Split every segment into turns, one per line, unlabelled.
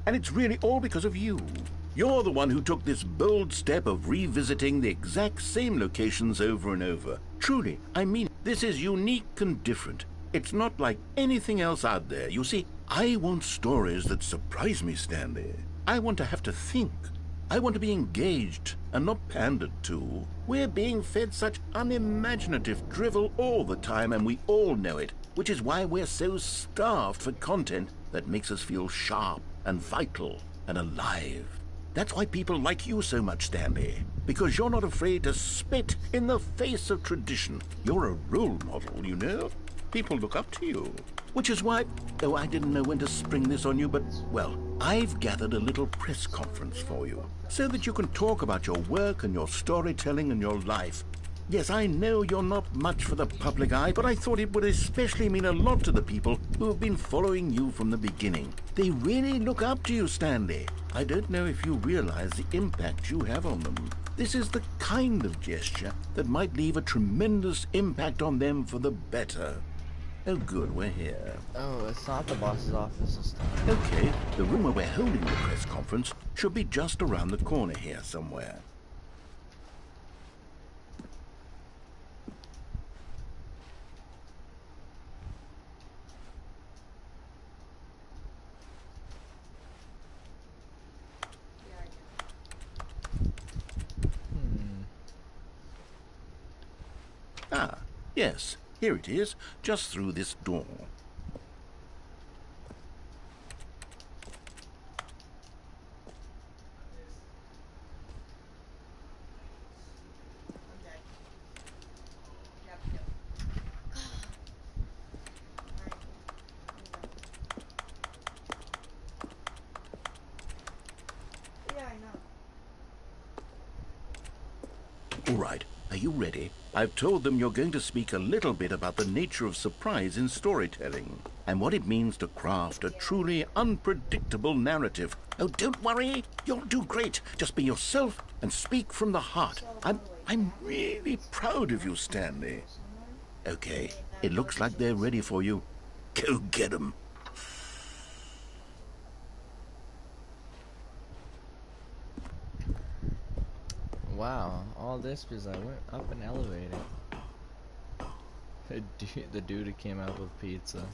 And it's really all because of you. You're the one who took this bold step of revisiting the exact same locations over and over. Truly, I mean, this is unique and different. It's not like anything else out there. You see, I want stories that surprise me, Stanley. I want to have to think. I want to be engaged and not pandered to. We're being fed such unimaginative drivel all the time, and we all know it, which is why we're so starved for content that makes us feel sharp and vital and alive. That's why people like you so much, Stanley, because you're not afraid to spit in the face of tradition. You're a role model, you know? People look up to you. Which is why, oh, I didn't know when to spring this on you, but, well, I've gathered a little press conference for you so that you can talk about your work and your storytelling and your life. Yes, I know you're not much for the public eye, but I thought it would especially mean a lot to the people who have been following you from the beginning. They really look up to you, Stanley. I don't know if you realize the impact you have on them. This is the kind of gesture that might leave a tremendous impact on them for the better. Oh, good, we're here.
Oh, it's not the boss's office this time.
Okay, the room where we're holding the press conference should be just around the corner here somewhere. Ah, yes, here it is, just through this door. All right, are you ready? I've told them you're going to speak a little bit about the nature of surprise in storytelling and what it means to craft a truly unpredictable narrative. Oh, don't worry. You'll do great. Just be yourself and speak from the heart. I'm really proud of you, Stanley. Okay, it looks like they're ready for you. Go get 'em.
Wow, all this because I went up an elevator. The dude who came out with pizza.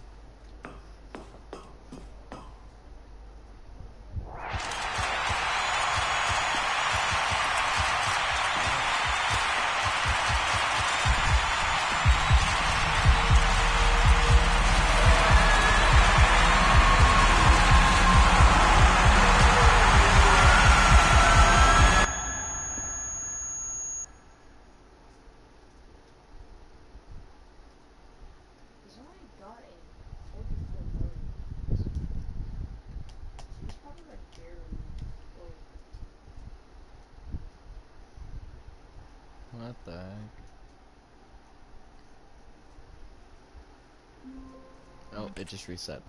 What the heck? Oh, it just reset.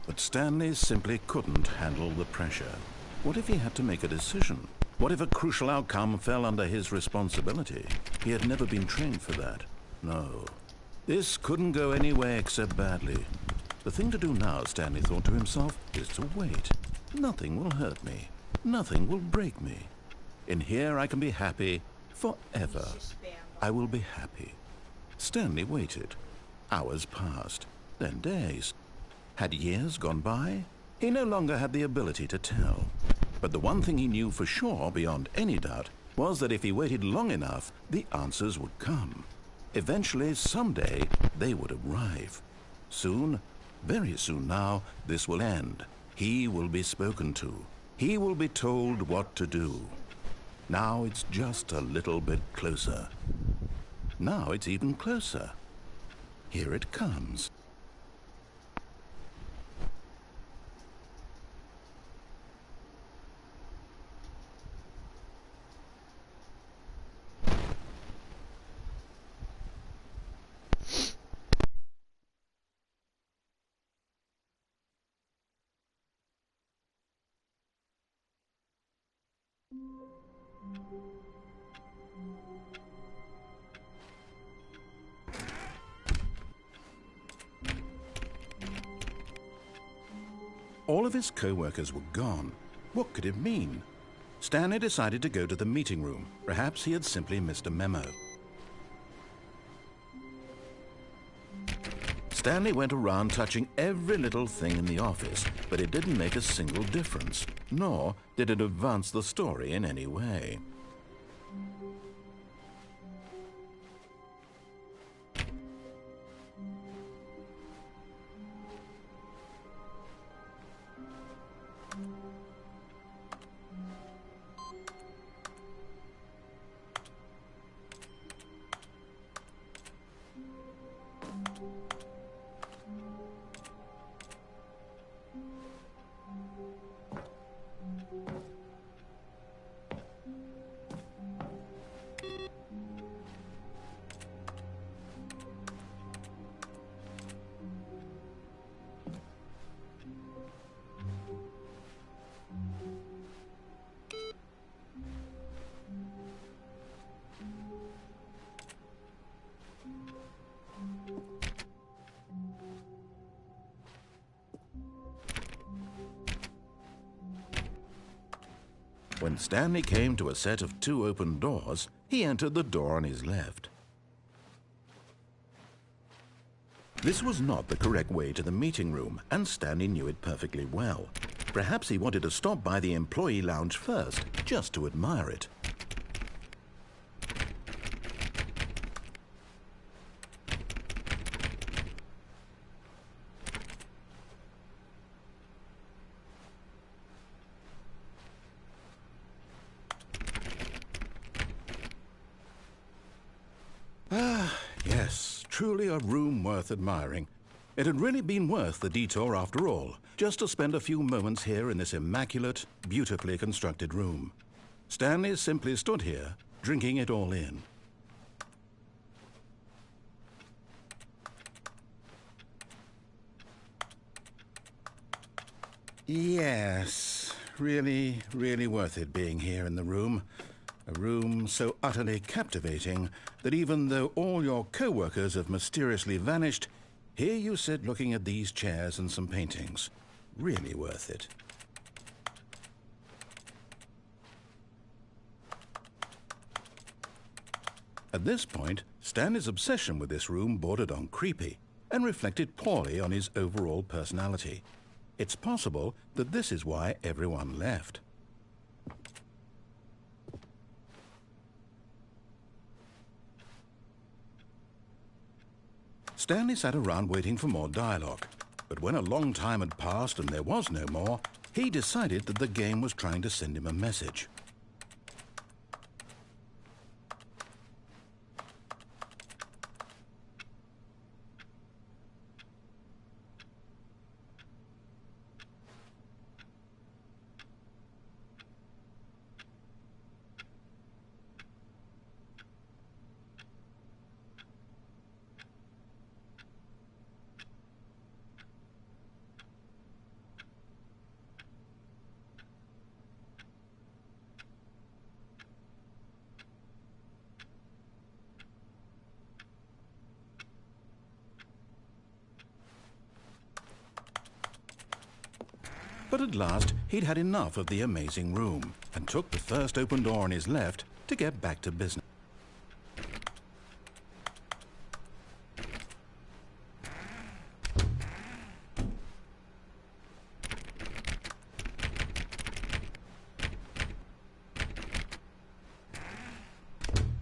But Stanley simply couldn't handle the pressure. What if he had to make a decision? What if a crucial outcome fell under his responsibility? He had never been trained for that. No. This couldn't go any way except badly. The thing to do now, Stanley thought to himself, is to wait. Nothing will hurt me. Nothing will break me. In here I can be happy forever. I will be happy. Stanley waited. Hours passed, then days. Had years gone by? He no longer had the ability to tell. But the one thing he knew for sure, beyond any doubt, was that if he waited long enough, the answers would come. Eventually, someday, they would arrive. Soon, very soon now, this will end. He will be spoken to. He will be told what to do. Now it's just a little bit closer. Now it's even closer. Here it comes. All of his co-workers were gone. What could it mean? Stanley decided to go to the meeting room. Perhaps he had simply missed a memo. Stanley went around touching every little thing in the office, but it didn't make a single difference, nor did it advance the story in any way. When Stanley came to a set of 2 open doors, he entered the door on his left. This was not the correct way to the meeting room, and Stanley knew it perfectly well. Perhaps he wanted to stop by the employee lounge first, just to admire it. Yes, truly a room worth admiring. It had really been worth the detour after all, just to spend a few moments here in this immaculate, beautifully constructed room. Stanley simply stood here, drinking it all in. Yes, really, really worth it being here in the room. A room so utterly captivating that even though all your co-workers have mysteriously vanished, here you sit looking at these chairs and some paintings. Really worth it. At this point, Stanley's obsession with this room bordered on creepy and reflected poorly on his overall personality. It's possible that this is why everyone left. Stanley sat around waiting for more dialogue, but when a long time had passed and there was no more, he decided that the game was trying to send him a message. But at last, he'd had enough of the amazing room and took the first open door on his left to get back to business.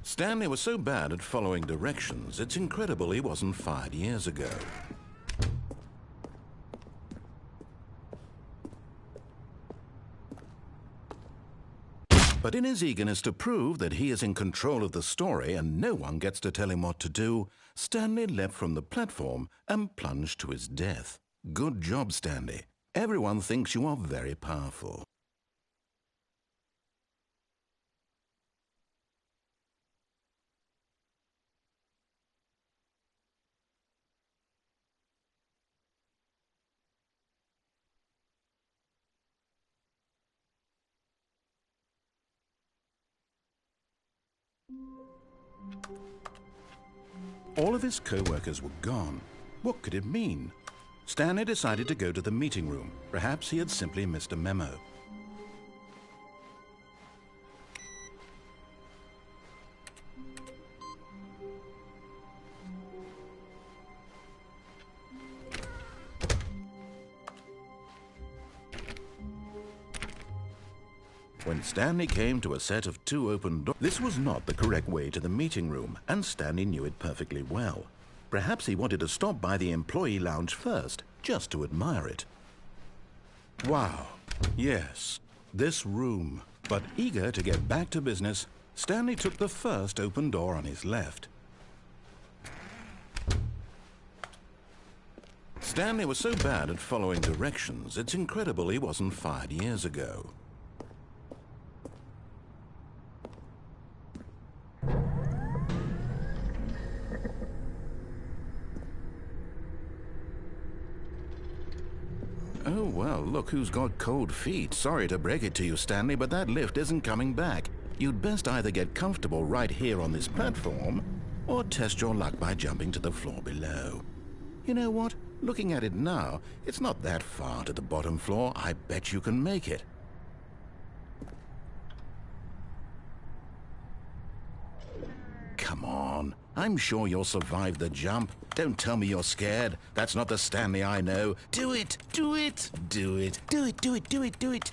Stanley was so bad at following directions, it's incredible he wasn't fired years ago. But in his eagerness to prove that he is in control of the story and no one gets to tell him what to do, Stanley leapt from the platform and plunged to his death. Good job, Stanley. Everyone thinks you are very powerful. All of his co-workers were gone. What could it mean?
Stanley decided to go to the meeting room. Perhaps he had simply missed a memo. When Stanley came to a set of 2 open doors, this was not the correct way to the meeting room, and Stanley knew it perfectly well. Perhaps he wanted to stop by the employee lounge first, just to admire it. Wow, yes, this room. But eager to get back to business, Stanley took the first open door on his left. Stanley was so bad at following directions, it's incredible he wasn't fired years ago. Oh, well, look who's got cold feet. Sorry to break it to you, Stanley, but that lift isn't coming back. You'd best either get comfortable right here on this platform, or test your luck by jumping to the floor below. You know what? Looking at it now, it's not that far to the bottom floor. I bet you can make it. Come on. I'm sure you'll survive the jump. Don't tell me you're scared. That's not the Stanley I know. Do it! Do it! Do it! Do it! Do it! Do it! Do it!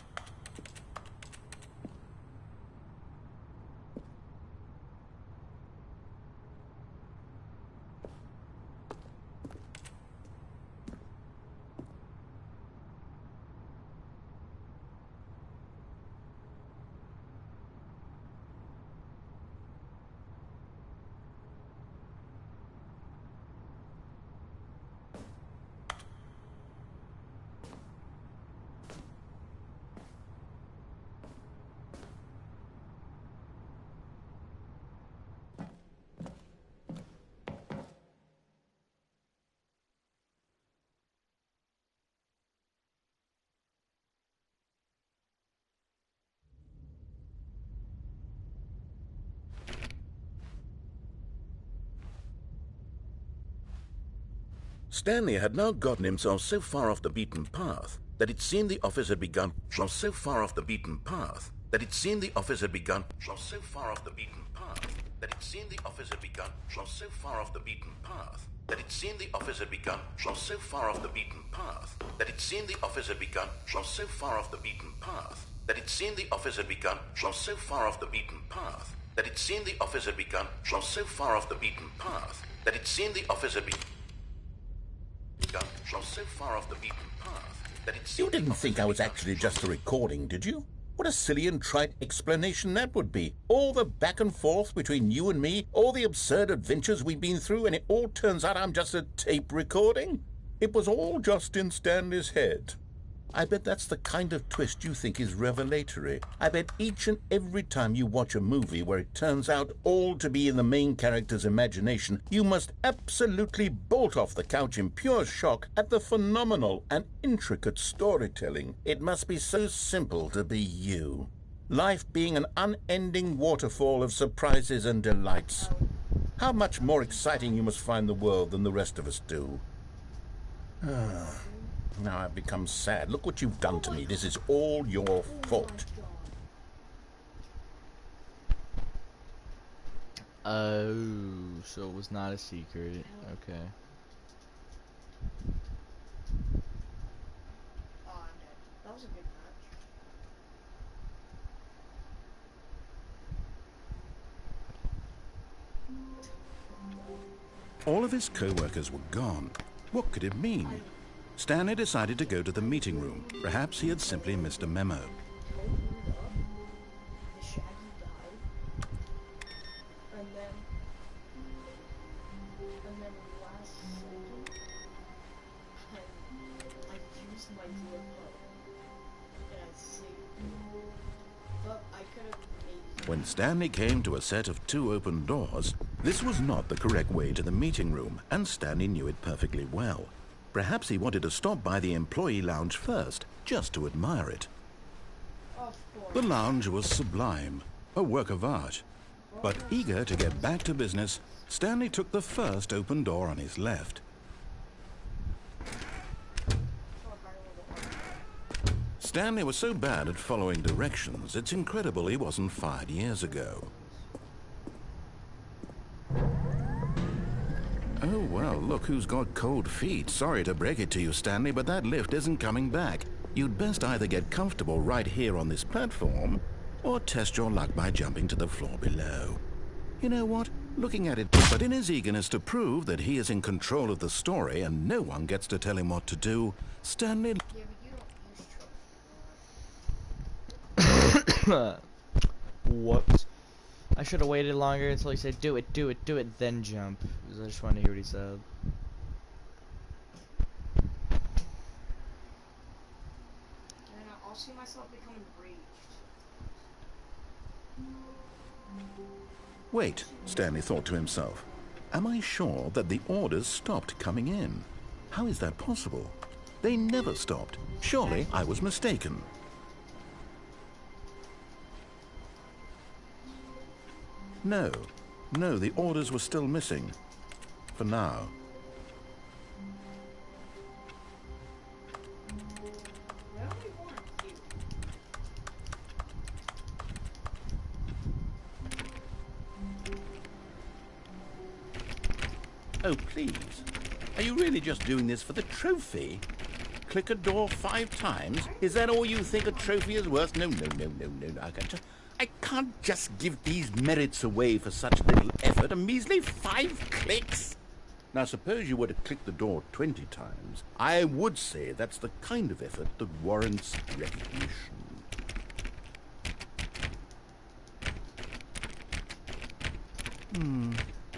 Stanley had now gotten himself so far off the beaten path that it seemed the office had begun. So far off the beaten path that it seemed the office had begun. So far off the beaten path that it seemed the office had begun. So far off the beaten path that it seemed the office had begun. So far off the beaten path that it seemed the office had begun. So far off the beaten path that it seemed the office had begun. So far off the beaten path that it seemed the office had begun. So far off the beaten path that it seemed the office had begun. So far off the beaten path that it
You didn't think I was actually just a recording, did you? What a silly and trite explanation that would be. All the back and forth between you and me, all the absurd adventures we've been through, and it all turns out I'm just a tape recording? It was all just in Stanley's head. I bet that's the kind of twist you think is revelatory. I bet each and every time you watch a movie where it turns out all to be in the main character's imagination, you must absolutely bolt off the couch in pure shock at the phenomenal and intricate storytelling. It must be so simple to be you. Life being an unending waterfall of surprises and delights. How much more exciting you must find the world than the rest of us do. Now I've become sad. Look what you've done to me. This is all your fault.
Oh, so it was not a secret. Okay.
Oh, I'm dead. That was a good match.
All of his co-workers were gone. What could it mean? Stanley decided to go to the meeting room. Perhaps he had simply missed a memo.
The Shaggy died. And then last second, I used my DFO. And I saved it. But I could have made...
When Stanley came to a set of 2 open doors, this was not the correct way to the meeting room, and Stanley knew it perfectly well. Perhaps he wanted to stop by the employee lounge first, just to admire it.
Of course.
The lounge was sublime, a work of art. But eager to get back to business, Stanley took the first open door on his left. Stanley was so bad at following directions, it's incredible he wasn't fired years ago. Oh, well, look who's got cold feet. Sorry to break it to you, Stanley, but that lift isn't coming back. You'd best either get comfortable right here on this platform, or test your luck by jumping to the floor below. You know what? Looking at it, but in his eagerness to prove that he is in control of the story and no one gets to tell him what to do, Stanley...
Yeah, but you don't use trophy.
Whoops. I should have waited longer until he said, do it, do it, do it, then jump. Because I just wanted to hear what he said.
And I'll see myself becoming raged.
Wait, Stanley thought to himself. Am I sure that the orders stopped coming in? How is that possible? They never stopped. Surely I was mistaken. No, the orders were still missing. For now.
I only want you.
Oh, please. Are you really just doing this for the trophy? Click a door 5 times? Is that all you think a trophy is worth? No. I can't just give these merits away for such little effort. A measly 5 clicks. Now, suppose you were to click the door 20 times. I would say that's the kind of effort that warrants recognition.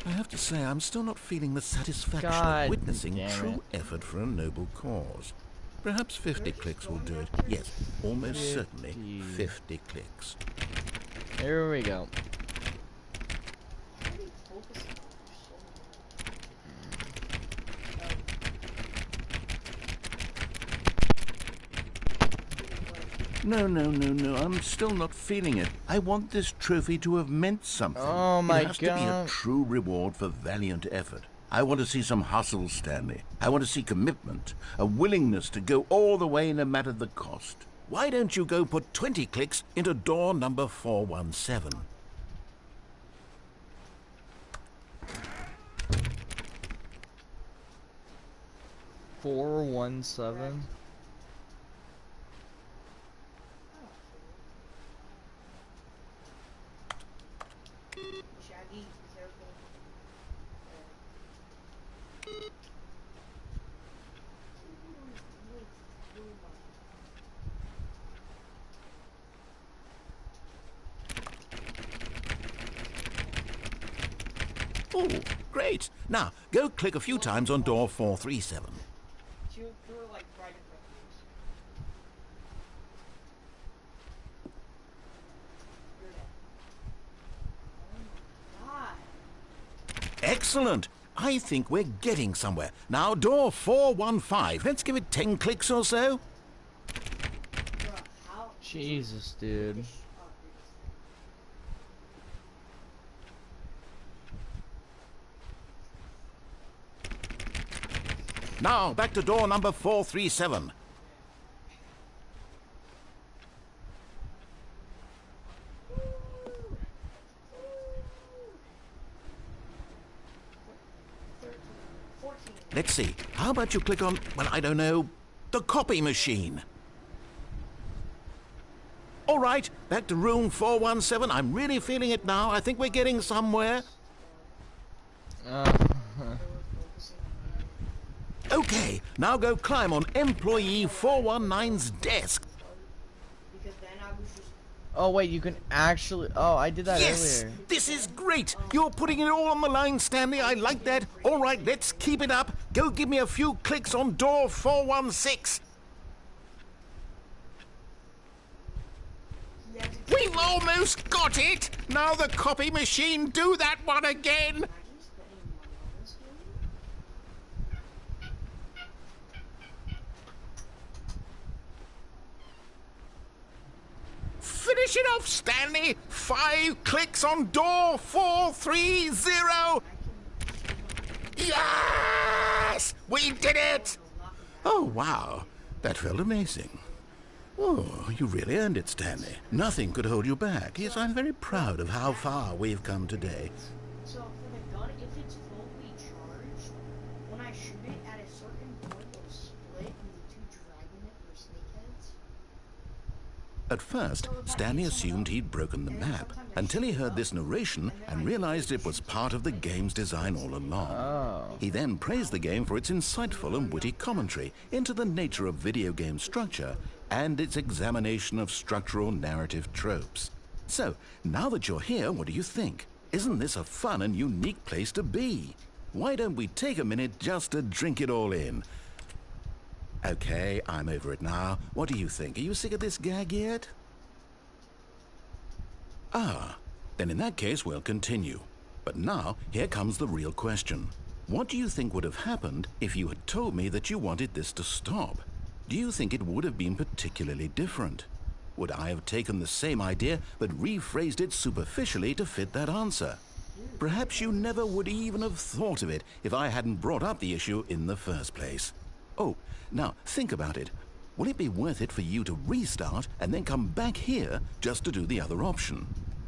I have to say, I'm still not feeling the satisfaction
God
of witnessing
damn
true effort for a noble cause. Perhaps 50 clicks will do it. Yes, almost certainly 50 clicks.
Here we go.
Why are you focusing on
No. I'm still not feeling it. I want this trophy to have meant something.
Oh my
It has to be a
God.
true reward for valiant effort. I want to see some hustle, Stanley. I want to see commitment, a willingness to go all the way no matter the cost.
Why don't you go put 20 clicks into door number 417?
Four, 1, 7.
Shaggy, be careful.
Oh, great. Now, go click a few times on door 437.
You were like right in front of us. You're dead. Oh my god.
Excellent. I think we're getting somewhere. Now, door 415. Let's give it 10 clicks or so.
Bruh, how?
Jesus, dude.
Now, back to door number 437. Let's see. How about you click on, well, I don't know, the copy machine? All right, back to room 417. I'm really feeling it now. I think we're getting somewhere. Okay, now go climb on employee 419's desk.
Because then I was just.
Oh, wait, you can actually... Oh, I did that
Yes,
earlier.
this is great. You're putting it all on the line, Stanley. I like that. All right, let's keep it up. Go give me a few clicks on door 416. We've almost got it. Now the copy machine, do that one again.
Imagine spending money on this game.
Finish it off, Stanley. 5 clicks on door 430. Yes! We did it! Oh, wow. That felt amazing.
Oh, you really earned it, Stanley. Nothing could hold you back. Yes, I'm very proud of how far we've come today.
So for the gun, if it's fully charged, when I shoot it at a certain point, it'll split into two dragonite or snakeheads.
At first, Stanley assumed he'd broken the map until he heard this narration and realized it was part of the game's design all along.
Oh.
He then praised the game for its insightful and witty commentary into the nature of video game structure and its examination of structural narrative tropes. So, now that you're here, what do you think? Isn't this a fun and unique place to be? Why don't we take a minute just to drink it all in? Okay, I'm over it now. What do you think? Are you sick of this gag yet? Ah, then in that case we'll continue. But now, here comes the real question. What do you think would have happened if you had told me that you wanted this to stop? Do you think it would have been particularly different? Would I have taken the same idea but rephrased it superficially to fit that answer? Perhaps you never would even have thought of it if I hadn't brought up the issue in the first place. Oh, now think about it. Will it be worth it for you to restart and then come back here just to do the other option?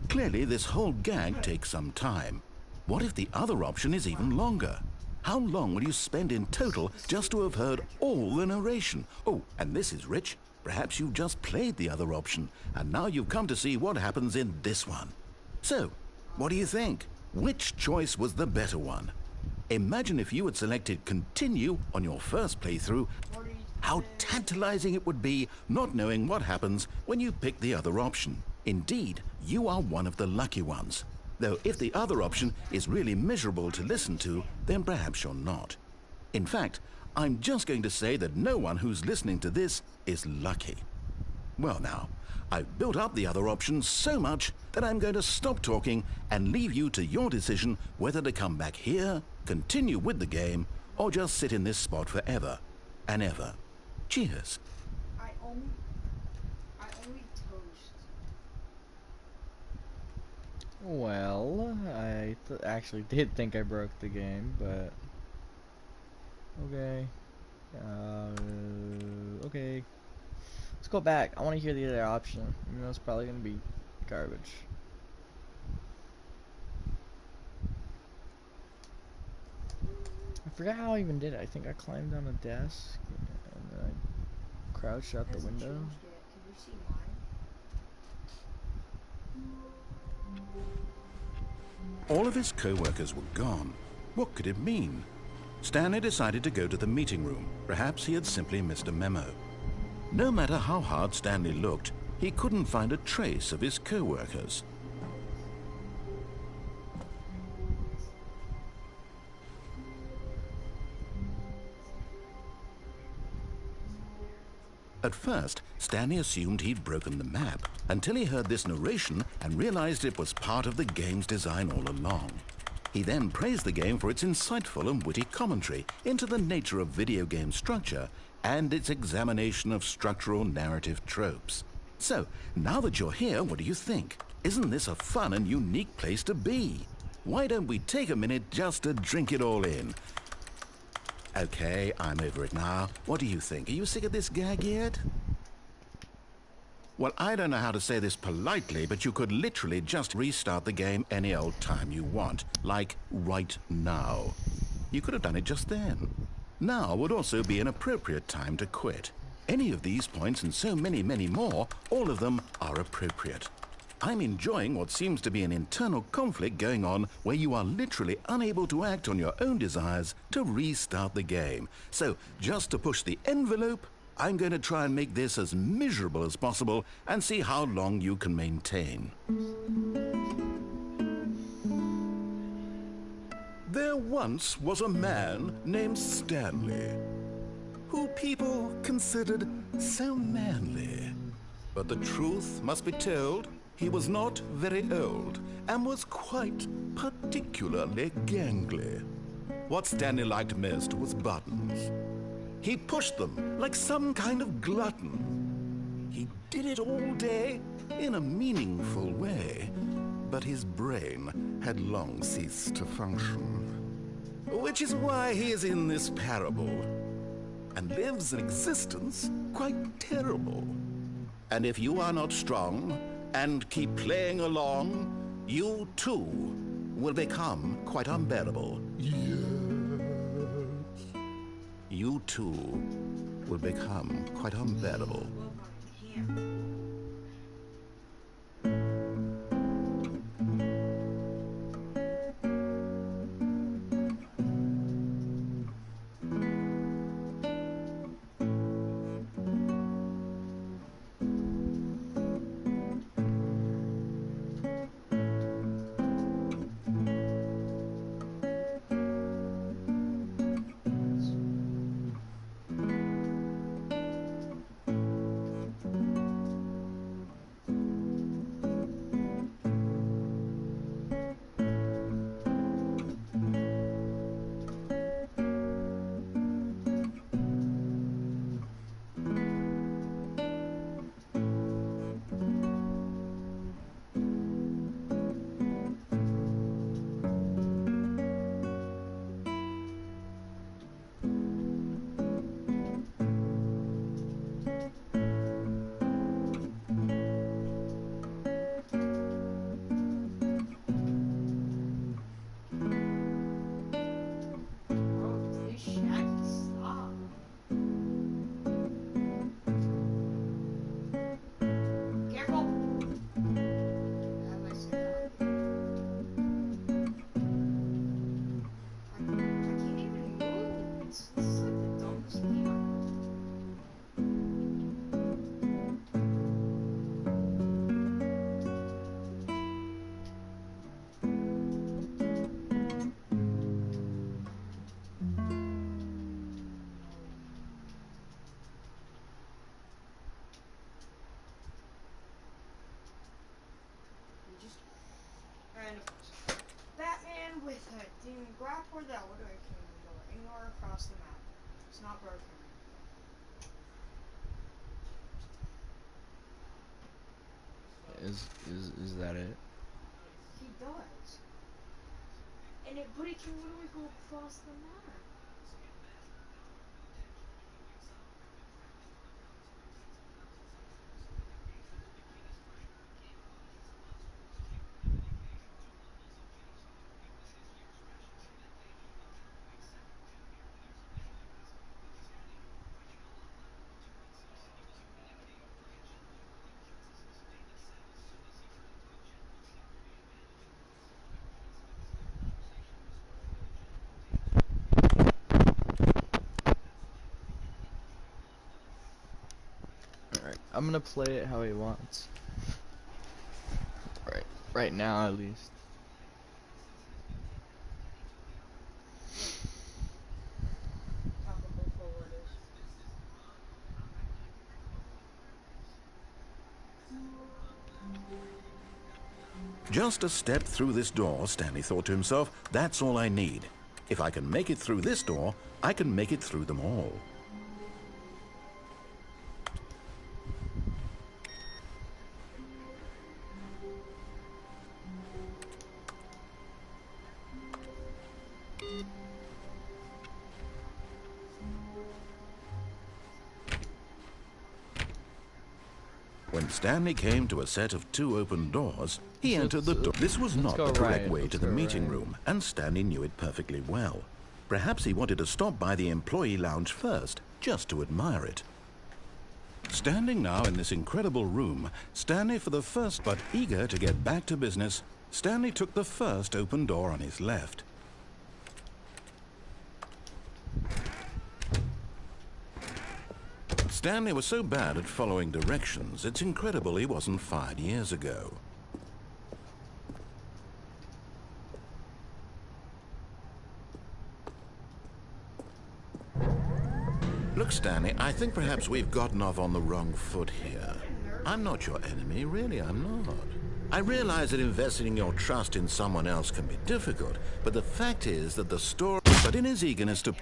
Clearly, this whole gag takes some time. What if the other option is even longer? How long will you spend in total just to have heard all the narration? Oh, and this is rich. Perhaps you've just played the other option, and now you've come to see what happens in this one. So, what do you think? Which choice was the better one? Imagine if you had selected continue on your first playthrough, how tantalizing it would be not knowing what happens when you pick the other option. Indeed, you are one of the lucky ones. Though if the other option is really miserable to listen to, then perhaps you're not. In fact, I'm just going to say that no one who's listening to this is lucky. Well now, I've built up the other option so much that I'm going to stop talking and leave you to your decision whether to come back here, continue with the game, or just sit in this spot forever and ever. Cheers.
I only toast.
Well, I actually did think I broke the game, but okay. Okay. Let's go back. I want to hear the other option. You know, it's probably gonna be garbage. I forgot how I even did it. I think I climbed on a desk and then I crouched out the window.
Can you see mine?
All of his co-workers were gone. What could it mean? Stanley decided to go to the meeting room. Perhaps he had simply missed a memo. No matter how hard Stanley looked, he couldn't find a trace of his co-workers. At first, Stanley assumed he'd broken the map until he heard this narration and realized it was part of the game's design all along. He then praised the game for its insightful and witty commentary into the nature of video game structure and its examination of structural narrative tropes. So, now that you're here, what do you think? Isn't this a fun and unique place to be? Why don't we take a minute just to drink it all in? Okay, I'm over it now. What do you think? Are you sick of this gag yet? Well, I don't know how to say this politely, but you could literally just restart the game any old time you want, like right now. You could have done it just then. Now would also be an appropriate time to quit. Any of these points and so many, many more, all of them are appropriate. I'm enjoying what seems to be an internal conflict going on where you are literally unable to act on your own desires to restart the game. So, just to push the envelope, I'm going to try and make this as miserable as possible and see how long you can maintain. There once was a man named Stanley, who people considered so manly. But the truth must be told, he was not very old and was quite particularly gangly. What Stanley liked most was buttons. He pushed them like some kind of glutton. He did it all day in a meaningful way, but his brain had long ceased to function. Which is why he is in this parable and lives an existence quite terrible.
And if you are not strong and keep playing along, you too will become quite unbearable. Yes. You too will become quite unbearable.
Batman with a demon grab for the elevator can go anywhere across the map. It's not broken.
Is that it?
He does. But it can literally go across the map.
Alright, I'm gonna play it how he wants. Right now at least.
Just a step through this door, Stanley thought to himself, that's all I need. If I can make it through this door, I can make it through them all. When Stanley came to a set of 2 open doors, he entered the door. This was not the correct way to the meeting room, and Stanley knew it perfectly well. Perhaps he wanted to stop by the employee lounge first, just to admire it. Standing now in this incredible room, Stanley for the first, but eager to get back to business, Stanley took the first open door on his left. Stanley was so bad at following directions, it's incredible he wasn't fired years ago. Look, Stanley, I think perhaps we've gotten off on the wrong foot here. I'm not your enemy, really, I'm not. I realize that investing your trust in someone else can be difficult, but the fact is that the story... But in his eagerness to...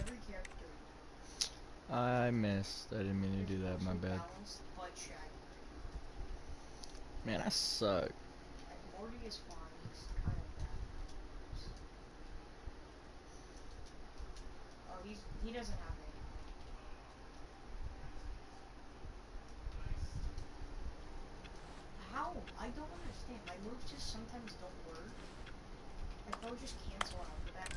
I missed. I didn't mean to do that, my bad. Man, I suck.
Morty is fine. He's kind of bad. Oh, he doesn't have it. Hey, my moves just sometimes don't work. Like, they'll just cancel out the back.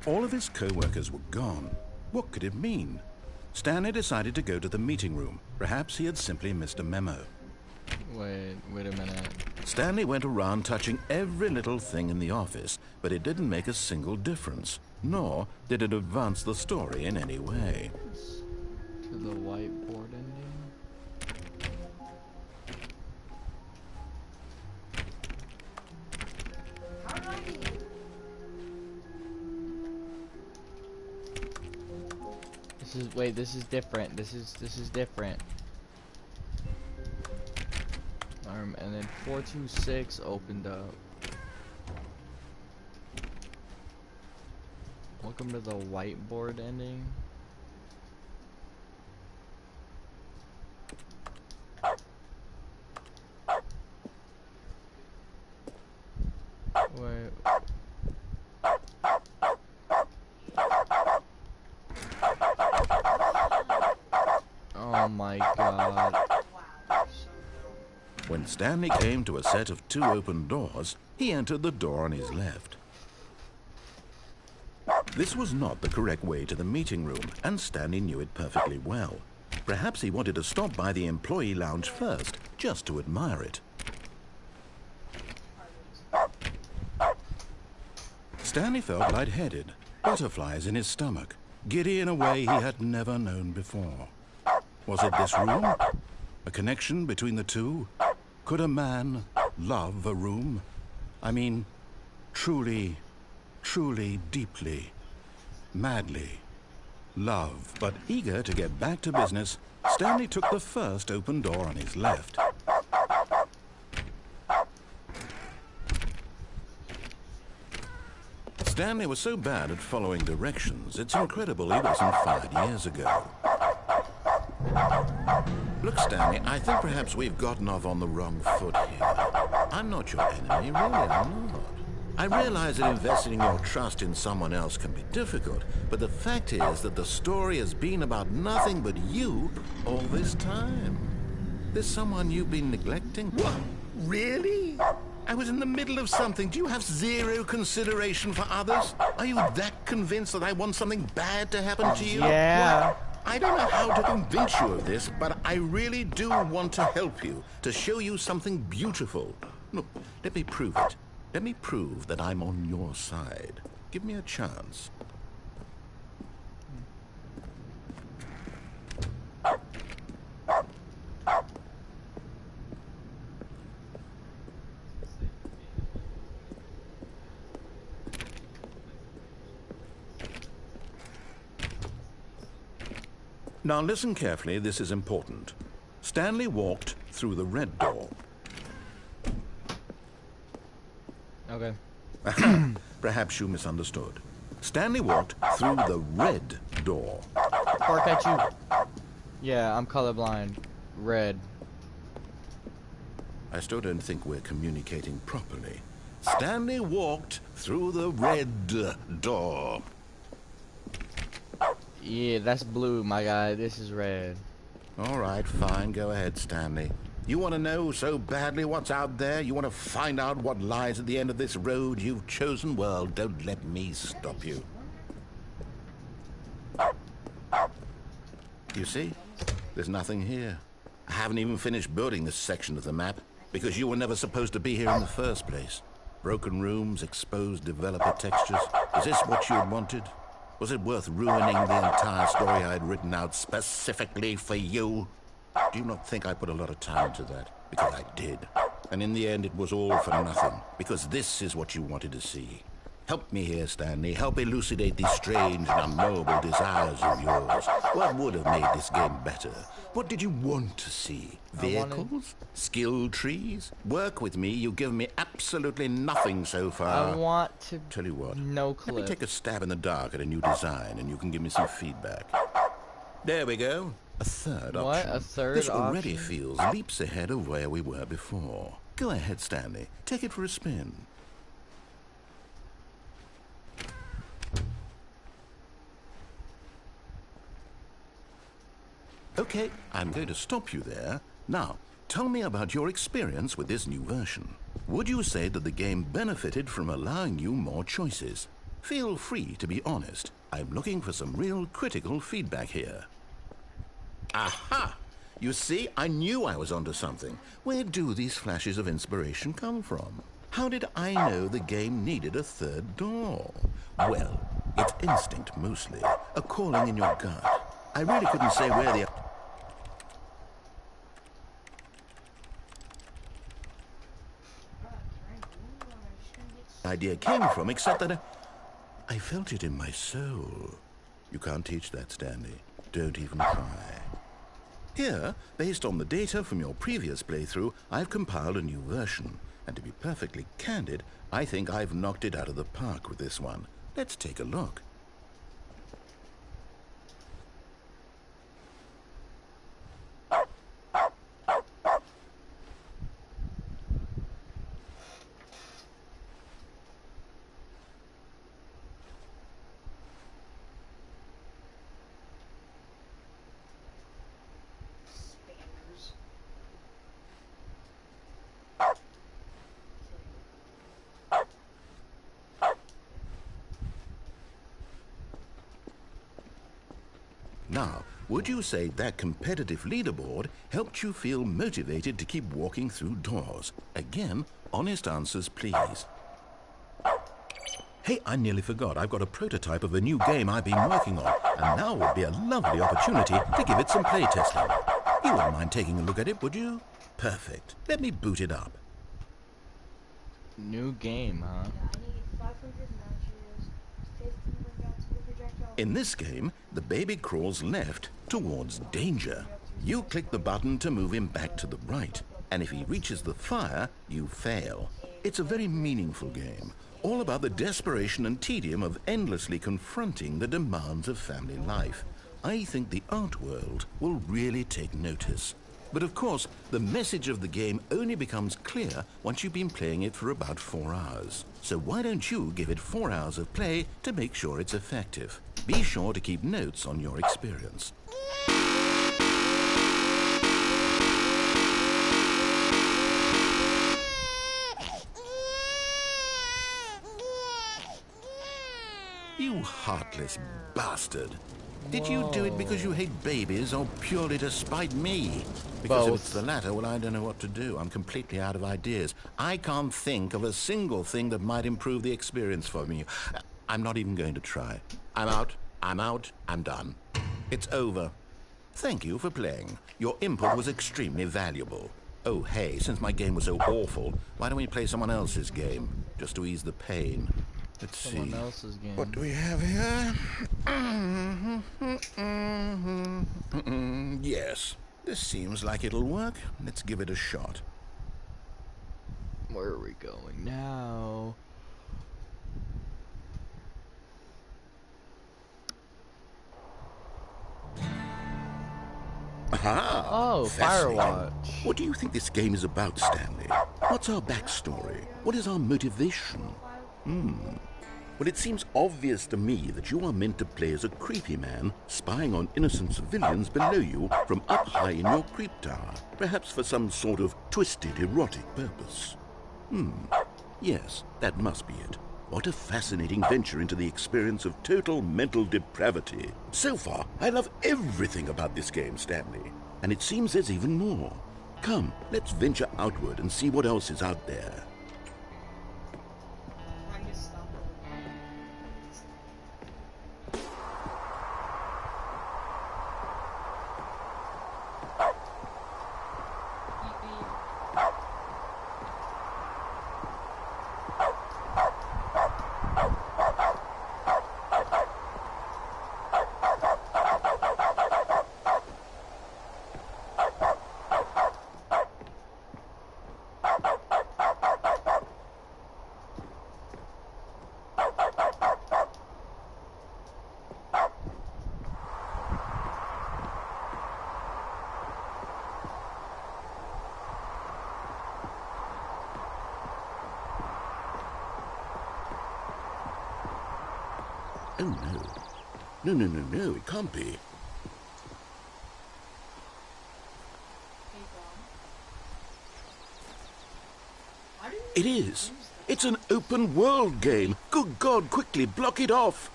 All of his co-workers were gone. What could it mean? Stanley decided to go to the meeting room. Perhaps he had simply missed a memo.
Wait a minute.
Stanley went around touching every little thing in the office, but it didn't make a single difference, nor did it advance the story in any way.
To the whiteboard ending?
How did I get here?
This is different. This is different. And then 426 opened up. Welcome to the whiteboard ending. Wait. Oh my god.
Wow, so dumb.
When Stanley came to a set of 2 open doors, he entered the door on his left. This was not the correct way to the meeting room, and Stanley knew it perfectly well. Perhaps he wanted to stop by the employee lounge first, just to admire it. Stanley felt lightheaded, butterflies in his stomach, giddy in a way he had never known before. Was it this room? A connection between the two? Could a man love a room? I mean, truly, deeply, madly love. But eager to get back to business, Stanley took the first open door on his left. Stanley was so bad at following directions, it's incredible he wasn't fired years ago. Look, Stanley, I think perhaps we've gotten off on the wrong foot here. I'm not your enemy, really, I'm not. I realize that investing your trust in someone else can be difficult, but the fact is that the story has been about nothing but you all this time. There's someone you've been neglecting. What? Really? I was in the middle of something. Do you have zero consideration for others? Are you that convinced that I want something bad to happen to you?
Yeah.
Well, I don't know how to convince you of this, but I really do want to help you, to show you something beautiful. Look, let me prove it. Let me prove that I'm on your side. Give me a chance. Now listen carefully, this is important. Stanley walked through the red door.
Okay.
Perhaps you misunderstood. Stanley walked through the red door.
Bark at you. Yeah, I'm colorblind. Red.
I still don't think we're communicating properly. Stanley walked through the red door.
Yeah, that's blue, my guy. This is red.
All right, fine. Go ahead, Stanley. You want to know so badly what's out there? You want to find out what lies at the end of this road you've chosen? Well, don't let me stop you. You see? There's nothing here. I haven't even finished building this section of the map because you were never supposed to be here in the first place. Broken rooms, exposed developer textures. Is this what you had wanted? Was it worth ruining the entire story I had written out specifically for you? Do you not think I put a lot of time into that? Because I did. And in the end, it was all for nothing. Because this is what you wanted to see. Help me here, Stanley. Help elucidate these strange and unknowable desires of yours. What would have made this game better? What did you want to see? Vehicles? Skill trees? Work with me. You've given me absolutely nothing so far.
I want to...
Tell you what.
No
Let
clip.
me take a stab in the dark at a new design, and you can give me some feedback. There we go. A third option.
What? A third
This already
option?
feels leaps ahead of where we were before. Go ahead, Stanley. Take it for a spin.
Okay, I'm going to stop you there. Now, tell me about your experience with this new version. Would you say that the game benefited from allowing you more choices? Feel free to be honest. I'm looking for some real critical feedback here. Aha! You see, I knew I was onto something. Where do these flashes of inspiration come from? How did I know the game needed a third door? Well, it's instinct mostly, a calling in your gut. I really couldn't say where the idea came from, except that I felt it in my soul. You can't teach that, Stanley. Don't even try. Here, based on the data from your previous playthrough, I've compiled a new version. And to be perfectly candid, I think I've knocked it out of the park with this one. Let's take a look.
Spammers.
Now, would you say that competitive leaderboard helped you feel motivated to keep walking through doors? Again, honest answers, please. Hey, I nearly forgot. I've got a prototype of a new game I've been working on, and now would be a lovely opportunity to give it some playtesting. You wouldn't mind taking a look at it, would you? Perfect. Let me boot it up.
New game, huh?
Yeah, I need 500 matches, 50 workouts per projectile.
In this game, the baby crawls left towards danger. You click the button to move him back to the right, and if he reaches the fire, you fail. It's a very meaningful game, all about the desperation and tedium of endlessly confronting the demands of family life. I think the art world will really take notice. But of course, the message of the game only becomes clear once you've been playing it for about 4 hours. So why don't you give it 4 hours of play to make sure it's effective? Be sure to keep notes on your experience. You heartless bastard. Did you do it because you hate babies or purely to spite me? Because if it's the latter, well, I don't know what to do. I'm completely out of ideas. I can't think of a single thing that might improve the experience for me. I'm not even going to try. I'm out. I'm done. It's over. Thank you for playing. Your input was extremely valuable. Oh, hey, since my game was so awful, why don't we play someone else's game, just to ease the pain? Let's see.
Someone else's game.
What do we have here? Yes, this seems like it'll work. Let's give it a shot.
Where are we going now?
Aha!
Oh,
Fascinating.
Firewatch.
What do you think this game is about, Stanley? What's our backstory? What is our motivation? Well, it seems obvious to me that you are meant to play as a creepy man spying on innocent civilians below you from up high in your creep tower, perhaps for some sort of twisted, erotic purpose. Yes, that must be it. What a fascinating venture into the experience of total mental depravity. So far, I love everything about this game, Stanley. And it seems there's even more. Come, let's venture outward and see what else is out there.
I missed that one.
Oh, no. No, it can't be.
It is. It's an open world game. Good God, quickly block it off.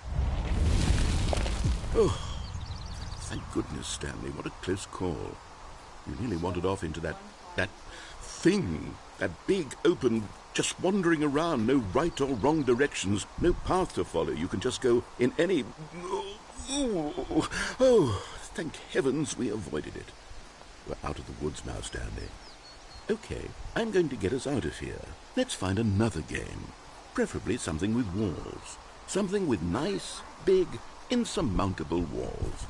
Oh, thank goodness, Stanley. What a close call. You nearly wandered off into that thing. That big, open, just wandering around. No right or wrong directions. No path to follow. You can just go in any... Oh, thank heavens we avoided it. We're out of the woods now, Stanley. Okay, I'm going to get us out of here. Let's find another game. Preferably something with walls. Something with nice, big, insurmountable walls.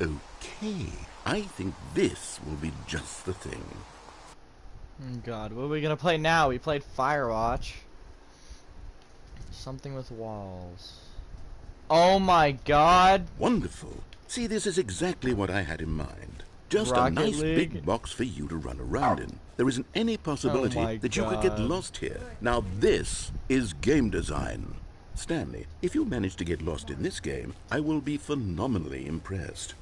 Okay, I think this will be just the thing.
Oh God, what are we gonna play now? We played Firewatch. Something with walls. Oh my God!
Wonderful. See, this is exactly what I had in mind. Just
Rocket
a nice
League?
big box for you to run around in. There isn't any possibility
Oh my
that you could get
God.
lost here. Now this is game design. Stanley, if you manage to get lost in this game, I will be phenomenally impressed.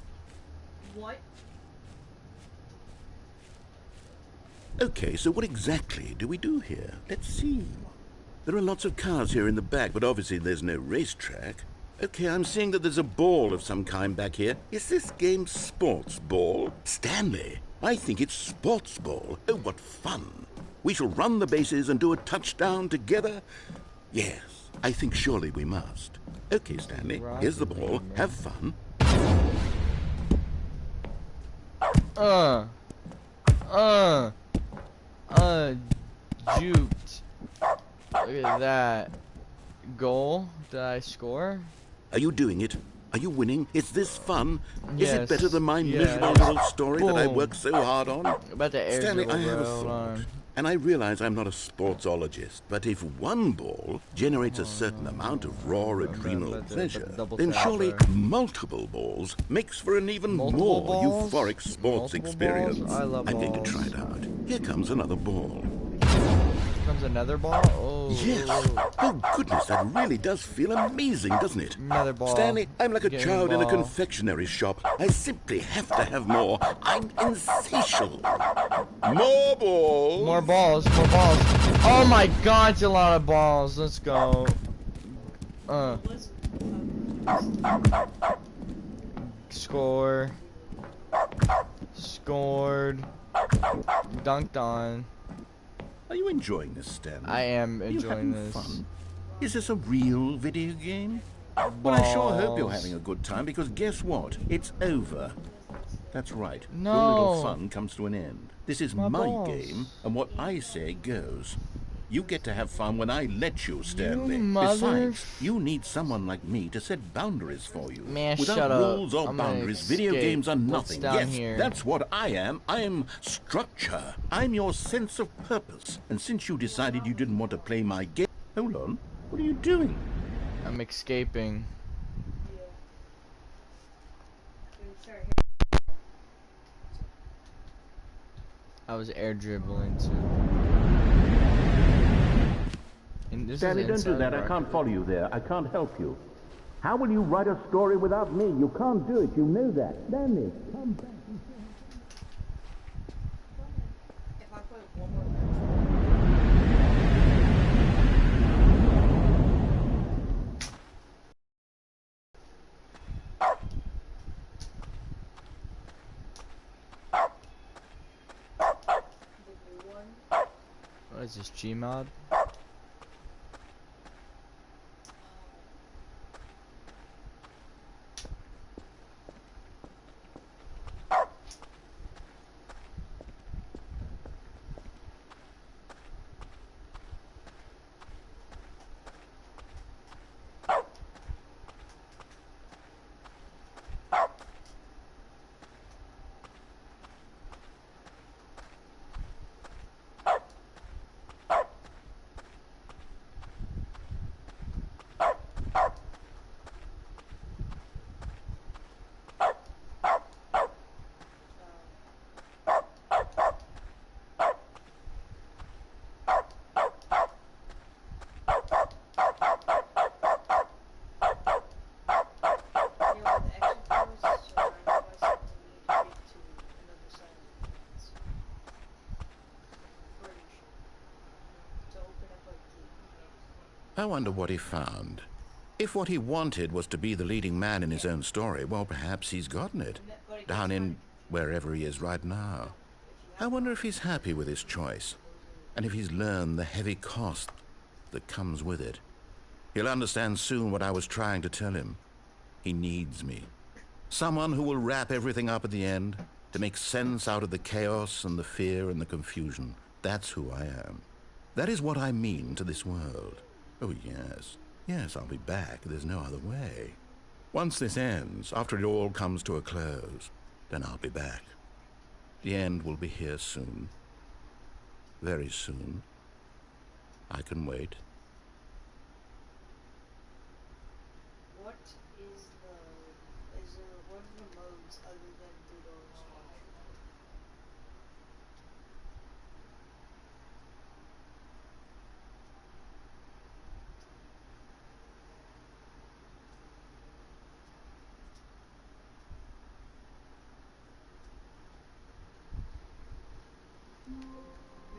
What?
Okay, so what exactly do we do here? Let's see. There are lots of cars here in the back, but obviously there's no racetrack. Okay, I'm seeing that there's a ball of some kind back here. Is this game sports ball? Stanley, I think it's sports ball. Oh, what fun. We shall run the bases and do a touchdown together. Yes, I think surely we must. Okay, Stanley, here's the ball. Have fun.
Juked. Look at that. Goal? Did I score?
Are you doing it? Are you winning? Is this fun? Is it
Yes,
better than my
yes.
miserable little story that I
Boom.
worked so hard on?
About to air
Stanley,
dribble,
I have a
bro. Hold
thought.
on.
And I realize I'm not a sportsologist, but if one ball generates a certain amount of raw adrenal
about to
pleasure,
double
then
tap
surely
there.
multiple balls makes for an even
Multiple
more
balls?
euphoric sports
Multiple
experience.
balls? I love
I'm going to
balls.
try it out. Here comes another ball.
Comes another ball? Oh.
Yes. Oh, goodness, that really does feel amazing, doesn't it?
Another ball.
Stanley, I'm like a
Give me
child in a
ball.
confectionery shop. I simply have to have more. I'm insatiable. More balls.
More balls, more balls. Oh my God, it's a lot of balls. Let's go. Score. Scored. Dunked on.
Are you enjoying this, Stanley?
I am
Are you
enjoying
having
this.
fun? Is this a real video game? Well, I sure hope you're
Balls.
having a good time, because guess what? It's over. That's right. Your
No.
little fun comes to an end. This is
My
my
balls.
game, and what I say goes. You get to have fun when I let you, Stanley.
mother-
Besides, you need someone like me to set boundaries for you.
Man,
Without
shut up.
rules or
I'm gonna
boundaries, video
escape.
games are
What's
nothing.
down
Yes,
here?
that's what I am. I am structure. I'm your sense of purpose. And since you decided you didn't want to play my game... Hold on. What are you doing?
I'm escaping. I was air dribbling too. And this
Stanley,
is
don't do
inside
that. I
Rocket
can't follow you there. I can't help you. How will you write a story without me? You can't do it. You know that. Stanley, come back.
If I play one more the new one,
What is this, Gmod?
I wonder what he found. If what he wanted was to be the leading man in his own story, well, perhaps he's gotten it. Down in wherever he is right now. I wonder if he's happy with his choice, and if he's learned the heavy cost that comes with it. He'll understand soon what I was trying to tell him. He needs me. Someone who will wrap everything up at the end, to make sense out of the chaos and the fear and the confusion. That's who I am. That is what I mean to this world. Oh, yes. Yes, I'll be back. There's no other way. Once this ends, after it all comes to a close, then I'll be back. The end will be here soon. Very soon. I can wait.
What is what are the modes other than Doodle and Squash?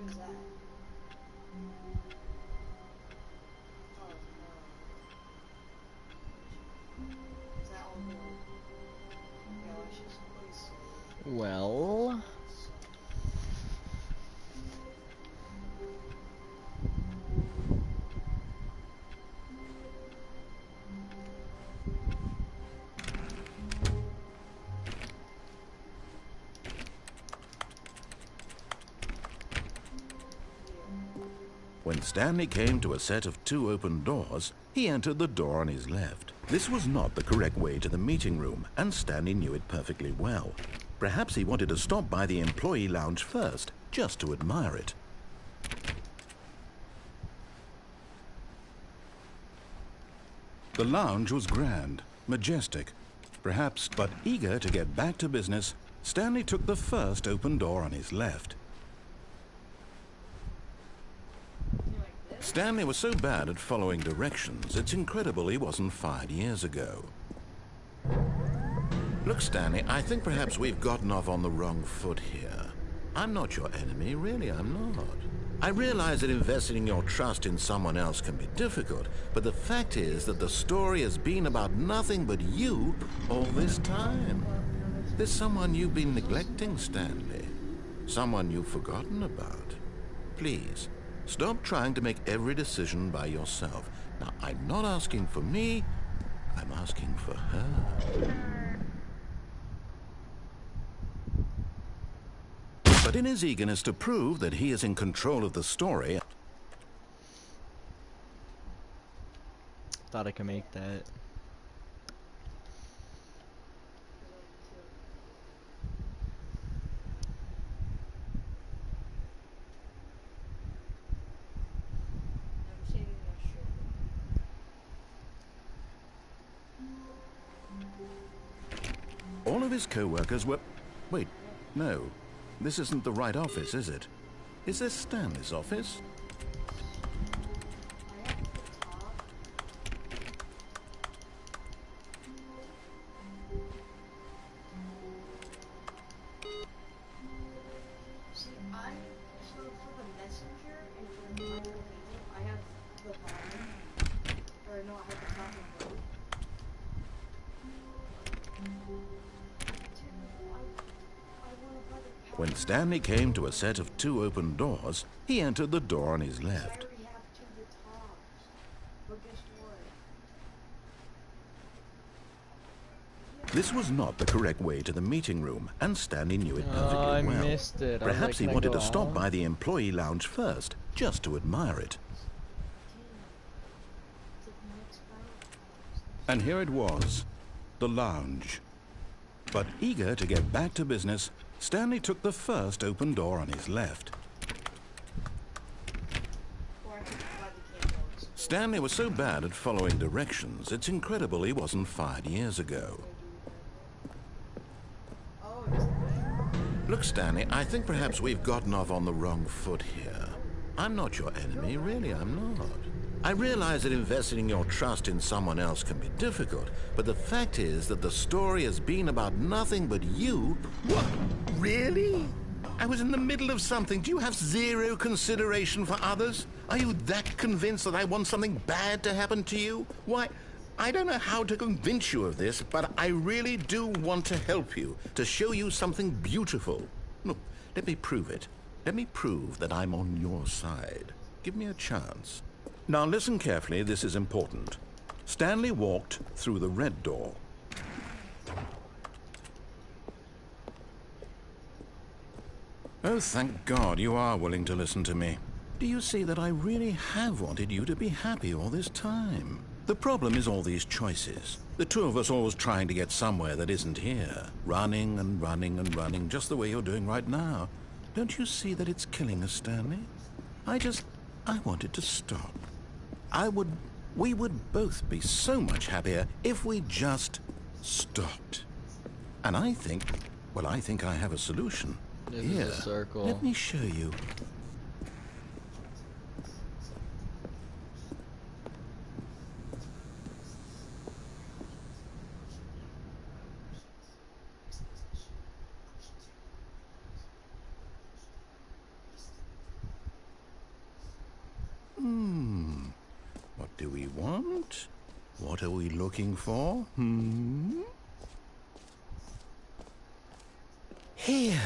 Who's that? Oh no. Is that all good? Yeah, let's just place it.
Well,
When Stanley came to a set of 2 open doors, he entered the door on his left. This was not the correct way to the meeting room, and Stanley knew it perfectly well. Perhaps he wanted to stop by the employee lounge first, just to admire it. The lounge was grand, majestic, perhaps, but eager to get back to business, Stanley took the first open door on his left. Stanley was so bad at following directions, it's incredible he wasn't fired years ago. Look, Stanley, I think perhaps we've gotten off on the wrong foot here. I'm not your enemy, really, I'm not. I realize that investing your trust in someone else can be difficult, but the fact is that the story has been about nothing but you all this time. There's someone you've been neglecting, Stanley. Someone you've forgotten about. Please, stop trying to make every decision by yourself. Now, I'm not asking for me, I'm asking for her. But in his eagerness to prove that he is in control of the story...
thought I could make that.
I'm saving my shirt.
All of his co-workers were... Wait, no. This isn't the right office, is it? Is this Stanley's office?
See, so for the messenger and for the micro people, I have the bottom, or no, I have the top and bottom.
When Stanley came to a set of 2 open doors, he entered the door on his left.
I already have 2 of the tops, but guess what?
This was not the correct way to the meeting room, and Stanley knew it perfectly
Oh, I
well.
missed it. I was
Perhaps
like,
he
can I
wanted
go
to stop
on?
by the employee lounge first, just to admire it.
It's like the next battle.
And here it was, the lounge. But eager to get back to business, Stanley took the first open door on his left.
Or I could buy the candles.
Stanley was so bad at following directions, it's incredible he wasn't fired years ago.
Oh, it's
Look, Stanley, I think perhaps we've gotten off on the wrong foot here. I'm not your enemy, really, I'm not. I realize that investing your trust in someone else can be difficult, but the fact is that the story has been about nothing but you. What? Really?
I was in the middle of something. Do you have zero consideration for others? Are you that convinced that I want something bad to happen to you? Why, I don't know how to convince you of this, but I really do want to help you, to show you something beautiful. Look, let me prove it. Let me prove that I'm on your side. Give me a chance. Now listen carefully, this is important. Stanley walked through the red door. Oh, thank God you are willing to listen to me. Do you see that I really have wanted you to be happy all this time? The problem is all these choices. The two of us always trying to get somewhere that isn't here. Running and running and running, just the way you're doing right now. Don't you see that it's killing us, Stanley? I wanted to stop. We would both be so much happier if we just stopped. And I think I have a solution.
This
Here,
is a circle.
let me show you. What do we want? What are we looking for? Here.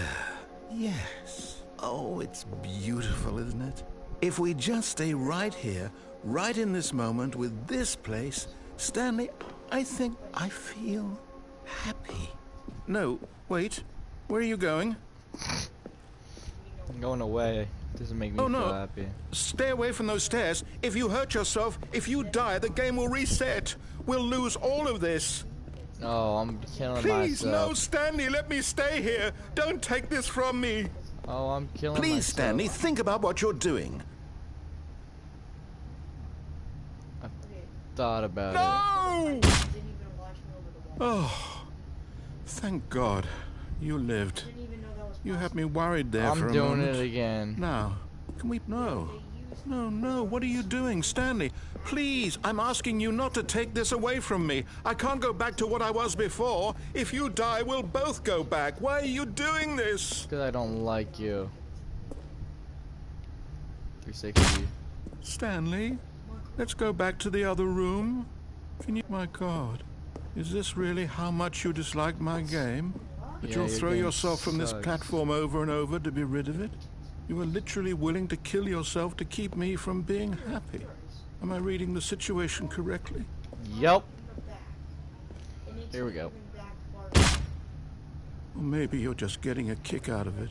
Yes. Oh, it's beautiful, isn't it? If we just stay right here, right in this moment with this place, Stanley, I think I feel happy. No, wait. Where are you going?
I'm going away. Doesn't make me
Oh,
feel
no.
happy.
Stay away from those stairs. If you hurt yourself, if you die, the game will reset. We'll lose all of this.
Oh, I'm killing
Please, no,
myself.
Stanley, let me stay here. Don't take this from me.
Oh, I'm killing
Please,
myself.
Stanley, think about what you're doing.
Thought about it.
No!
Didn't even watch me over the wall.
Oh, thank God you lived.
Didn't even know that was
You had me worried there for
I'm
a
doing
moment.
it again.
Now, can we... No. No, what are you doing? Stanley, please, I'm asking you not to take this away from me. I can't go back to what I was before. If you die, we'll both go back. Why are you doing this?
Because I don't like you. 360.
Stanley, let's go back to the other room. Can you... My God, is this really how much you dislike my game? That
Yeah,
you'll
your
throw
game
yourself from this
sucks.
platform over and over to be rid of it? You are literally willing to kill yourself to keep me from being happy. Am I reading the situation correctly?
Yep.
in the back. And it's
Here we go.
even back farther.
Or maybe you're just getting a kick out of it.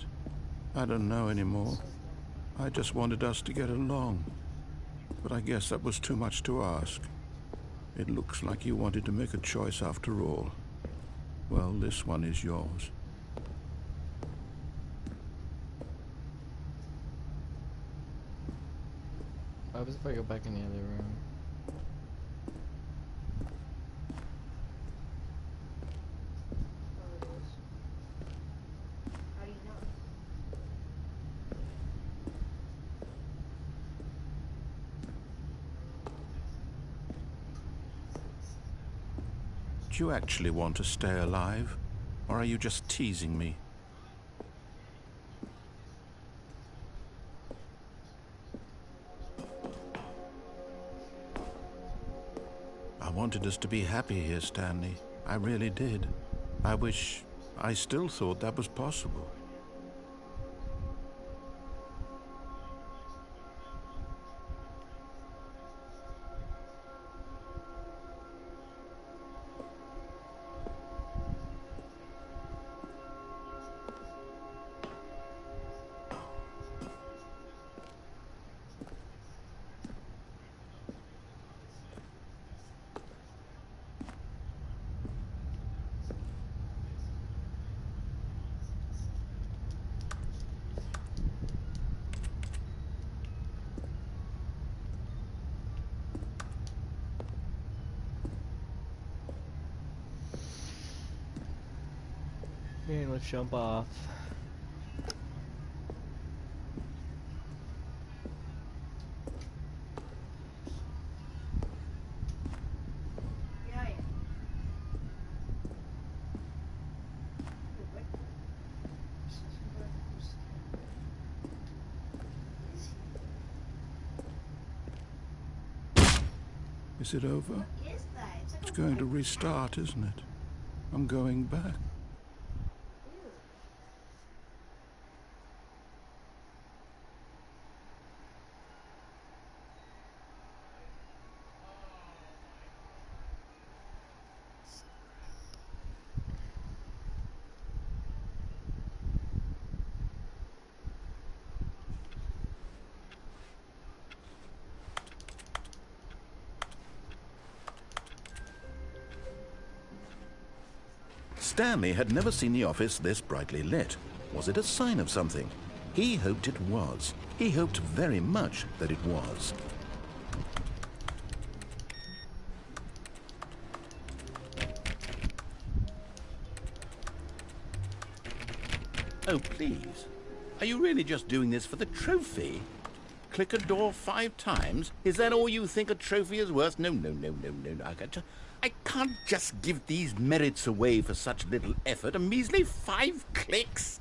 I don't know anymore. I just wanted us to get along. But I guess that was too much to ask. It looks like you wanted to make a choice after all. Well, this one is yours.
What happens if I go back in the other room?
Oh, it is. How do you know?
Do you actually want to stay alive? Or are you just teasing me? I wanted us to be happy here, Stanley. I really did. I still thought that was possible.
Man, let's jump off.
Yeah, yeah. Wait, what?
Is it over?
What is that? It's like
It's
a
going to
white
restart, isn't it? I'm going back.
Ew.
Stanley had never seen the office this brightly lit. Was it a sign of something? He hoped it was. He hoped very much that it was.
Oh, please. Are you really just doing this for the trophy? Click a door 5 times? Is that all you think a trophy is worth? No. I can't just give these merits away for such little effort. A measly 5 clicks?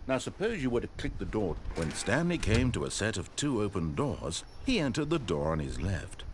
Now, suppose you were to click the door.
When Stanley came to a set of 2 open doors, he entered the door on his left.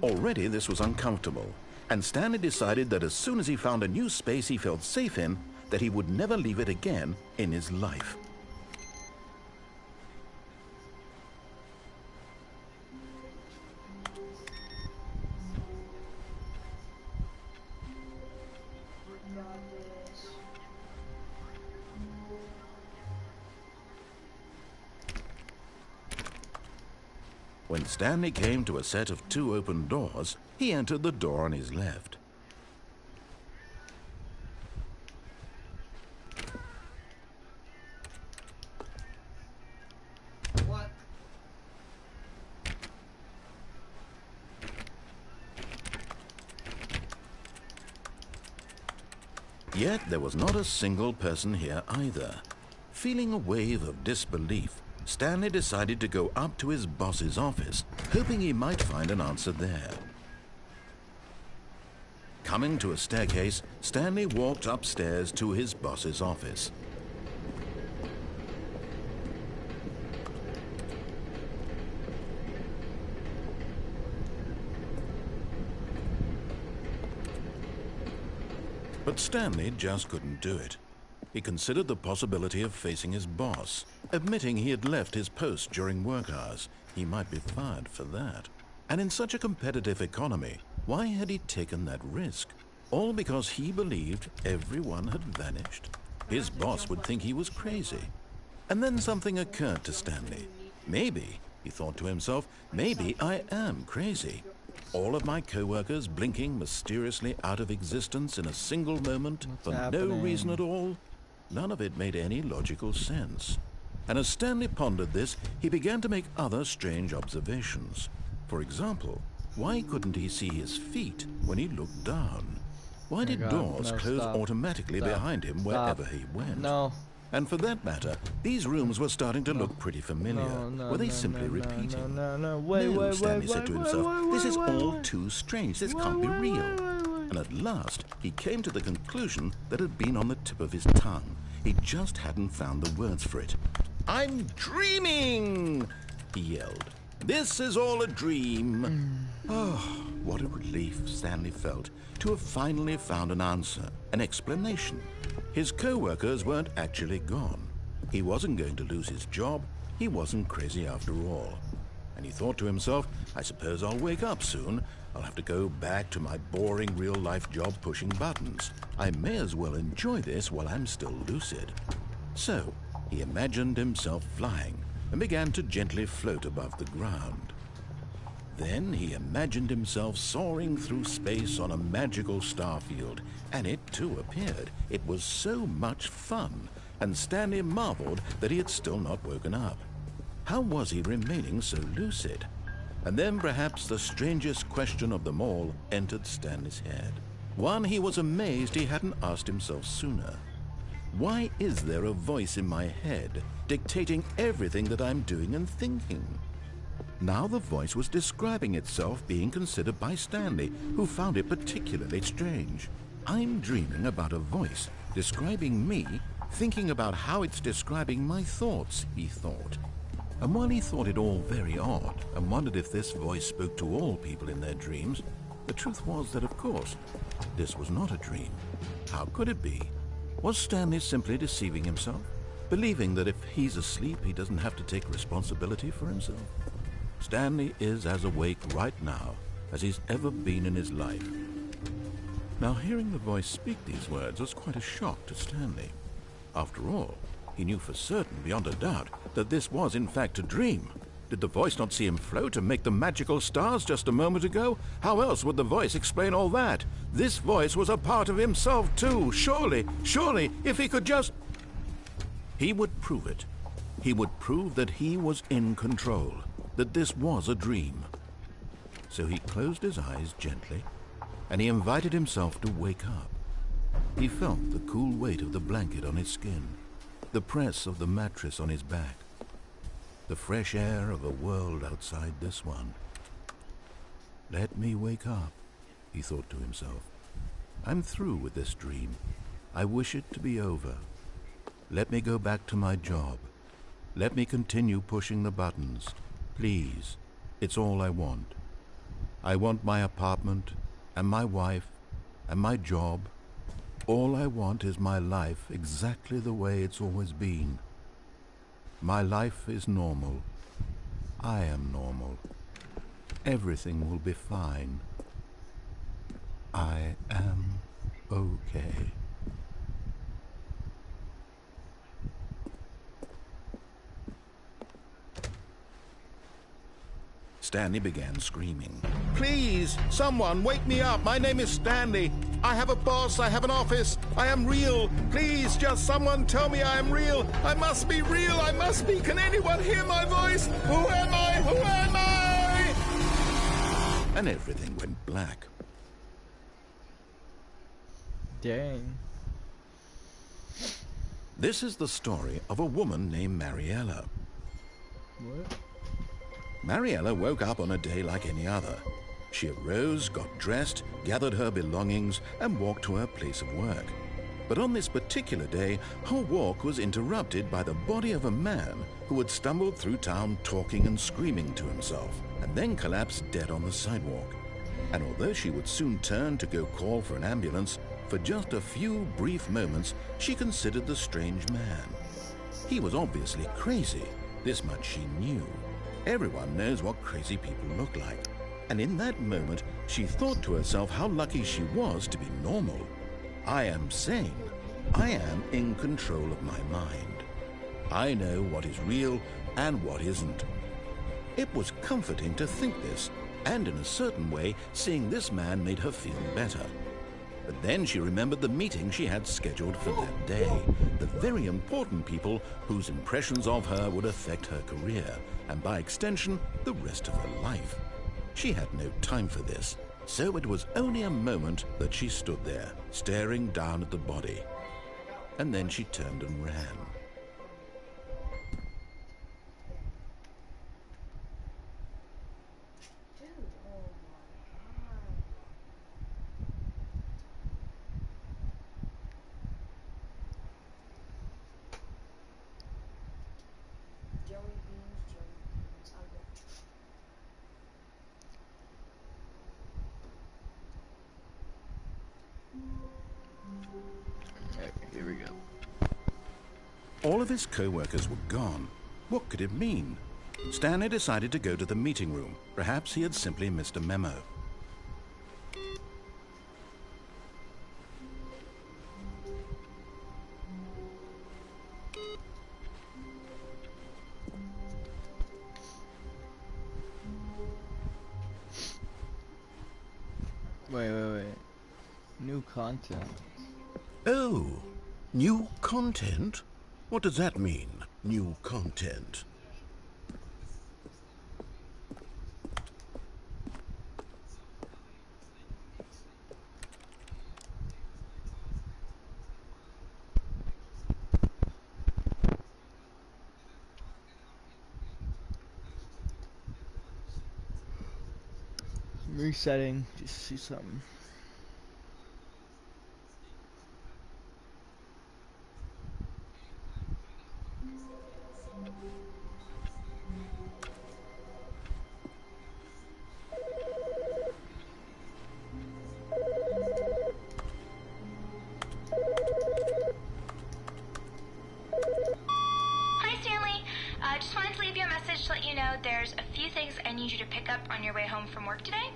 Already this was uncomfortable, and Stanley decided that as soon as he found a new space he felt safe in, that he would never leave it again in his life.
Got this.
When Stanley came to a set of 2 open doors, he entered the door on his left.
What?
Yet there was not a single person here either. Feeling a wave of disbelief, Stanley decided to go up to his boss's office, hoping he might find an answer there. Coming to a staircase, Stanley walked upstairs to his boss's office. But Stanley just couldn't do it. He considered the possibility of facing his boss, admitting he had left his post during work hours. He might be fired for that. And in such a competitive economy, why had he taken that risk? All because he believed everyone had vanished. His boss would think he was crazy. And then something occurred to Stanley. Maybe, he thought to himself, maybe I am crazy. All of my co-workers blinking mysteriously out of existence in a single moment for no reason at all. None of it made any logical sense. And as Stanley pondered this, he began to make other strange observations. For example, why couldn't he see his feet when he looked down? Why did doors close automatically behind him wherever he went?
No.
And for that matter, these rooms were starting to look pretty familiar. Were they simply repeating?
Wait,
Stanley said to himself, this is all too strange. This can't be real. And at last, he came to the conclusion that had been on the tip of his tongue. He just hadn't found the words for it. I'm dreaming, he yelled. This is all a dream. Oh, what a relief Stanley felt to have finally found an answer, an explanation. His co-workers weren't actually gone. He wasn't going to lose his job. He wasn't crazy after all. And he thought to himself, I suppose I'll wake up soon. I'll have to go back to my boring real-life job pushing buttons. I may as well enjoy this while I'm still lucid. So, he imagined himself flying and began to gently float above the ground. Then he imagined himself soaring through space on a magical starfield, and it too appeared. It was so much fun, and Stanley marveled that he had still not woken up. How was he remaining so lucid? And then perhaps the strangest question of them all entered Stanley's head. One he was amazed he hadn't asked himself sooner. Why is there a voice in my head dictating everything that I'm doing and thinking? Now the voice was describing itself being considered by Stanley, who found it particularly strange. I'm dreaming about a voice describing me, thinking about how it's describing my thoughts, he thought. And while he thought it all very odd and wondered if this voice spoke to all people in their dreams, the truth was that, of course, this was not a dream. How could it be? Was Stanley simply deceiving himself, believing that if he's asleep, he doesn't have to take responsibility for himself? Stanley is as awake right now as he's ever been in his life. Now, hearing the voice speak these words was quite a shock to Stanley. After all, he knew for certain, beyond a doubt, that this was in fact a dream. Did the voice not see him float and make the magical stars just a moment ago? How else would the voice explain all that? This voice was a part of himself too. Surely, if he could just... He would prove it. He would prove that he was in control, that this was a dream. So he closed his eyes gently, and he invited himself to wake up. He felt the cool weight of the blanket on his skin, the press of the mattress on his back, the fresh air of a world outside this one. Let me wake up, he thought to himself. I'm through with this dream. I wish it to be over. Let me go back to my job. Let me continue pushing the buttons. Please, it's all I want. I want my apartment, and my wife, and my job. All I want is my life exactly the way it's always been. My life is normal. I am normal. Everything will be fine. I am okay. Stanley began screaming. Please, someone, wake me up. My name is Stanley. I have a boss. I have an office. I am real. Please, just someone tell me I am real. I must be real. I must be. Can anyone hear my voice? Who am I? Who am I? And everything went black.
Dang.
This is the story of a woman named Mariella.
What?
Mariella woke up on a day like any other. She arose, got dressed, gathered her belongings, and walked to her place of work. But on this particular day, her walk was interrupted by the body of a man who had stumbled through town talking and screaming to himself, and then collapsed dead on the sidewalk. And although she would soon turn to go call for an ambulance, for just a few brief moments, she considered the strange man. He was obviously crazy. This much she knew. Everyone knows what crazy people look like. And in that moment, she thought to herself how lucky she was to be normal. I am sane. I am in control of my mind. I know what is real and what isn't. It was comforting to think this, and in a certain way, seeing this man made her feel better. But then she remembered the meeting she had scheduled for that day, the very important people whose impressions of her would affect her career, and by extension, the rest of her life. She had no time for this, so it was only a moment that she stood there, staring down at the body. And then she turned and ran.
Here we go.
All of his co-workers were gone. What could it mean? Stanley decided to go to the meeting room. Perhaps he had simply missed a memo.
Wait. New content.
Oh, new content? What does that mean, new content?
Resetting, just see something.
Hi, Stanley. Just wanted to leave you a message to let you know there's a few things I need you to pick up on your way home from work today.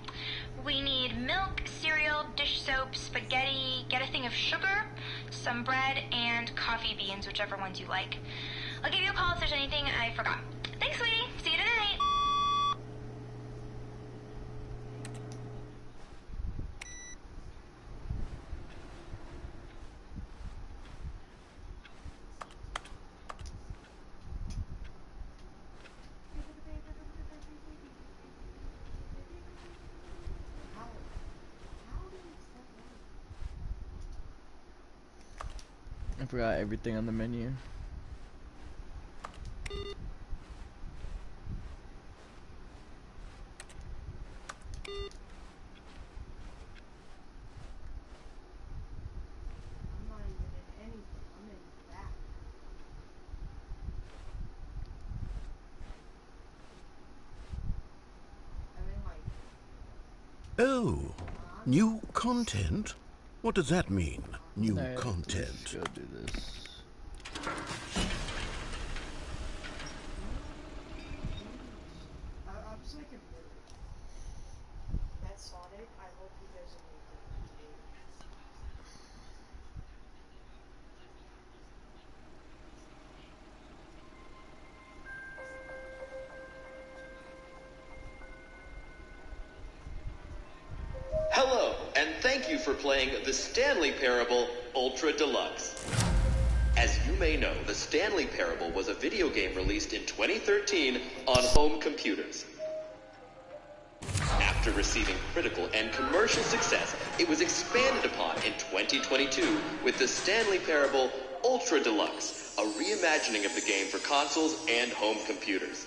We need milk, cereal, dish soap, spaghetti, get a thing of sugar, some bread, and coffee beans, whichever ones you like. I'll give you a call if there's anything I forgot. Thanks, sweetie. See you tonight.
I forgot everything on the menu.
I'm not even in anything. I'm in that. I'm in like.
Oh, new content? What does that mean, new
Alright,
content?
let's go do this.
I'm just like a nerd. That Sonic, I hope he doesn't make it.
Hello, and thank you for playing the Stanley Parable Ultra Deluxe. As you may know, the Stanley Parable was a video game released in 2013 on home computers. After receiving critical and commercial success, it was expanded upon in 2022 with the Stanley Parable Ultra Deluxe, a reimagining of the game for consoles and home computers.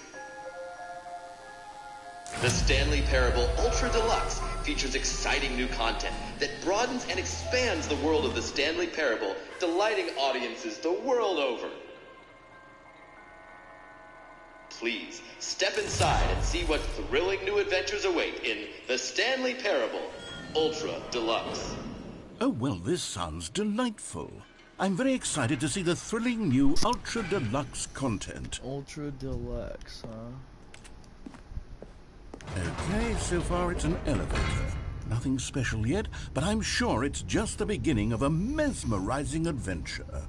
The Stanley Parable Ultra Deluxe features exciting new content that broadens and expands the world of the Stanley Parable, delighting audiences the world over. Please, step inside and see what thrilling new adventures await in the Stanley Parable Ultra Deluxe.
Oh, well, this sounds delightful. I'm very excited to see the thrilling new Ultra Deluxe content.
Ultra Deluxe, huh?
Okay, so far it's an elevator. Nothing special yet, but I'm sure it's just the beginning of a mesmerizing adventure.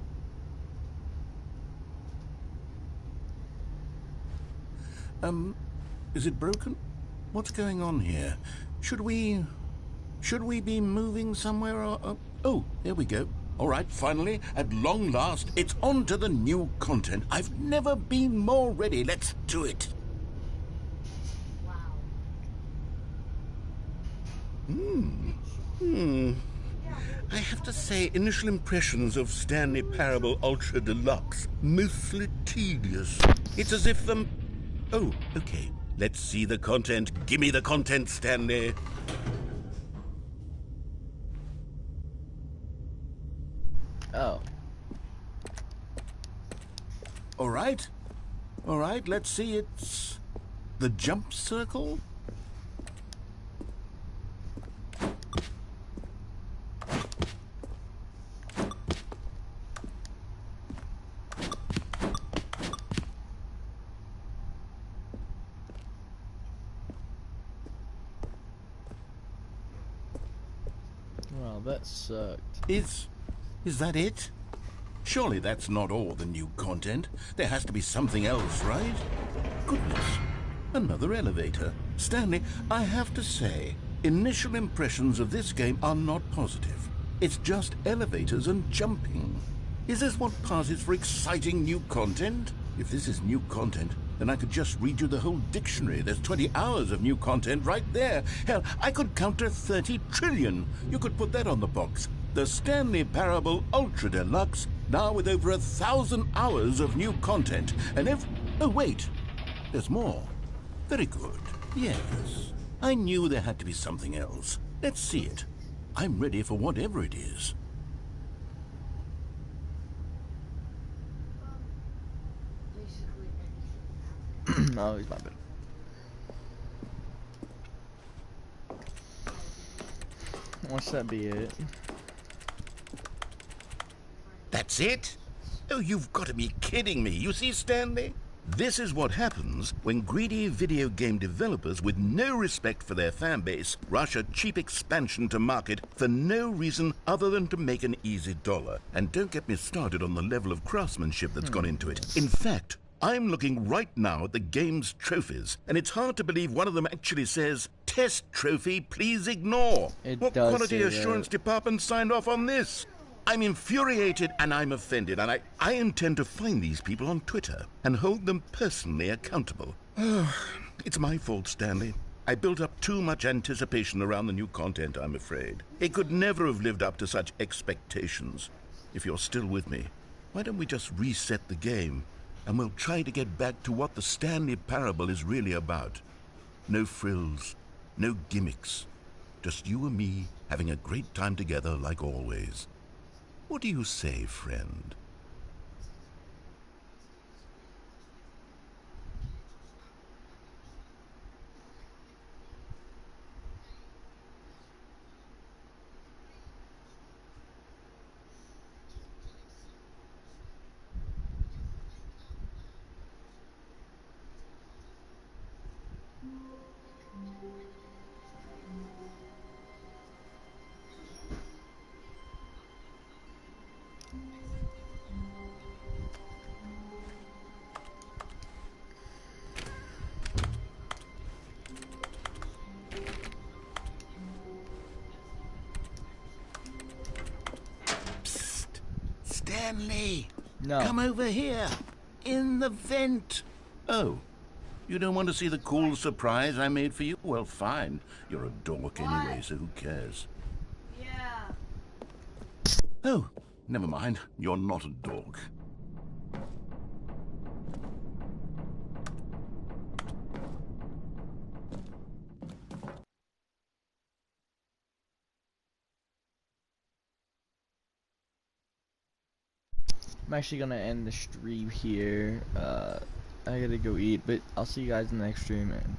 Is it broken? What's going on here? Should we be moving somewhere or... Oh, there we go. All right, finally, at long last, it's on to the new content. I've never been more ready. Let's do it. I have to say, initial impressions of Stanley Parable Ultra Deluxe, mostly tedious. It's as if Oh, okay. Let's see the content. Gimme the content, Stanley.
Oh.
All right, let's see. It's the jump circle.
Well, that sucked.
Is that it? Surely that's not all the new content. There has to be something else, right? Goodness, another elevator. Stanley, I have to say, initial impressions of this game are not positive. It's just elevators and jumping. Is this what passes for exciting new content? If this is new content, then I could just read you the whole dictionary. There's 20 hours of new content right there. Hell, I could count to 30 trillion. You could put that on the box. The Stanley Parable Ultra Deluxe, now with over 1,000 hours of new content. And oh wait, there's more. Very good. Yes, I knew there had to be something else. Let's see it. I'm ready for whatever it is.
Basically anything.
Oh, he's my bad. What's that be it?
That's it? Oh, you've got to be kidding me. You see, Stanley? This is what happens when greedy video game developers with no respect for their fan base rush a cheap expansion to market for no reason other than to make an easy dollar. And don't get me started on the level of craftsmanship that's gone into it. In fact, I'm looking right now at the game's trophies, and it's hard to believe one of them actually says, "Test trophy, please ignore."
It
What
does
quality
say
assurance
that.
department signed off on this? I'm infuriated and I'm offended, and I intend to find these people on Twitter and hold them personally accountable. It's my fault, Stanley. I built up too much anticipation around the new content, I'm afraid. It could never have lived up to such expectations. If you're still with me, why don't we just reset the game, and we'll try to get back to what the Stanley Parable is really about. No frills, no gimmicks. Just you and me having a great time together like always. What do you say, friend? Psst. Stanley!
No.
Come over here! In the vent! Oh, you don't want to see the cool surprise I made for you? Well, fine. You're a dork anyway, so who cares?
Yeah.
Oh, never mind. You're not a dork.
I'm actually gonna end the stream here. I gotta go eat, but I'll see you guys in the next stream, and